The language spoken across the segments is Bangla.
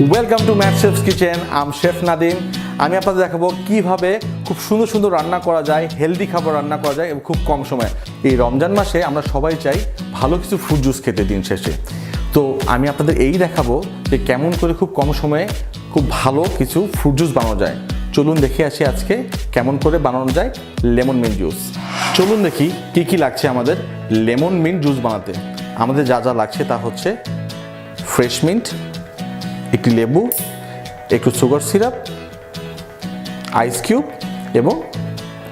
Welcome to Mac chefs kitchen. I'm chef Nadim. আমি আপনাদের দেখাবো কিভাবে খুব সুন্দর সুন্দর রান্না করা যায়, হেলদি খাবার রান্না করা যায় এবং খুব কম সময়ে। এই রমজান মাসে আমরা সবাই চাই ভালো কিছু ফ্রুট জুস খেতে দিন শেষে। তো আমি আপনাদের এই দেখাবো যে কেমন করে খুব কম সময়ে খুব ভালো কিছু ফ্রুট জুস বানানো যায়। চলুন দেখে আসি আজকে কেমন করে বানানো যায় লেমন মিন্ট জুস। চলুন দেখি কী লাগছে আমাদের লেমন মিন্ট জুস বানাতে। আমাদের যা যা লাগছে তা হচ্ছে ফ্রেশ মিন্ট, একটি লেবু, একটু সুগার সিরাপ, আইস কিউব এবং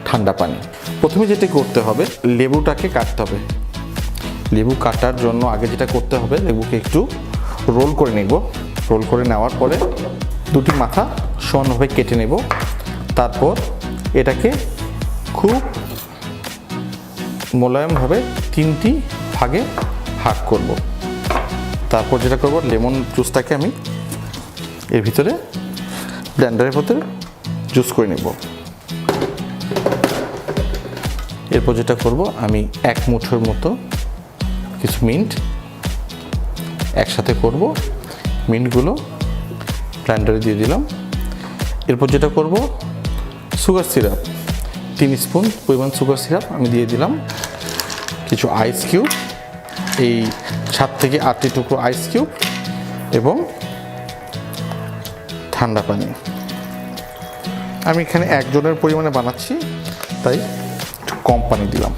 ঠান্ডা পানি। প্রথমে যেটা করতে হবে, লেবুটাকে কাটতে হবে। লেবু কাটার জন্য আগে যেটা করতে হবে, লেবুকে একটু রোল করে নেব। রোল করে নেওয়ার পরে দুটি মাথা সমানভাবে কেটে নেব। তারপর এটাকে খুব মোলায়েমভাবে তিনটি ভাগে ভাগ করব। তারপর যেটা করব, লেমন জুসটাকে আমি এর ভিতরে ব্লেন্ডারের ভিতরে জুস করে নেব। এরপর যেটা করব, আমি এক মুঠোর মতো কিছু মিন্ট একসাথে করব। মিন্টগুলো ব্লেন্ডারে দিয়ে দিলাম। এরপর যেটা করব, সুগার সিরাপ 3 স্পুন পরিমাণ সুগার সিরাপ আমি দিয়ে দিলাম। কিছু আইস কিউব, এই 7 থেকে 8টি টুকরো আইস কিউব এবং ঠান্ডা পানি। আমি এখানে একজনের পরিমাণে বানাচ্ছি, তাই একটু কম পানি দিলাম।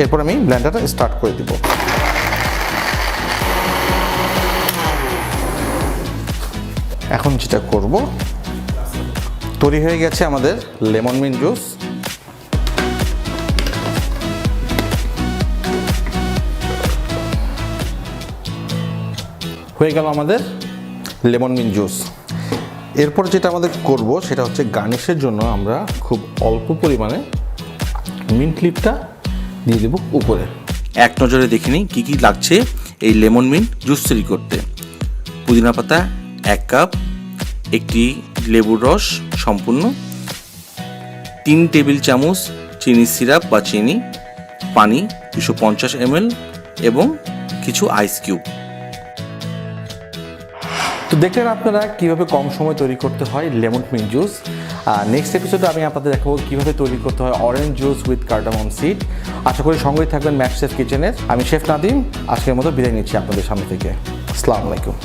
এরপর আমি ব্লেন্ডারটা স্টার্ট করে দিব। এখন যেটা করব, তৈরি হয়ে গেছে আমাদের লেমন মিন্ট জুস। হয়ে গেল আমাদের লেমন মিন্ট জুস। এরপর যেটা আমাদের করব সেটা হচ্ছে গার্নিশের জন্য আমরা খুব অল্প পরিমাণে মিন্ট লিভটা দিয়ে দেব উপরে। এক নজরে দেখে নিই কী কী লাগছে এই লেমন মিন্ট জুস তৈরি করতে। পুদিনা পাতা 1 কাপ, একটি লেবুর রস সম্পূর্ণ, 3 টেবিল চামচ চিনি সিরাপ বা চিনি, পানি 250 ml এবং কিছু আইস কিউব। তো দেখলেন আপনারা কীভাবে কম সময় তৈরি করতে হয় লেমন মিন্ট জুস। নেক্সট এপিসোডে আমি আপনাদের দেখাবো কীভাবে তৈরি করতে হয় orange juice with cardamom seed. আশা করি সঙ্গেই থাকবেন ম্যাক শেফ কিচেনের। আমি শেফ নাদিম, আজকের মতো বিদায় নিচ্ছি আপনাদের সামনে থেকে। আসসালামু আলাইকুম।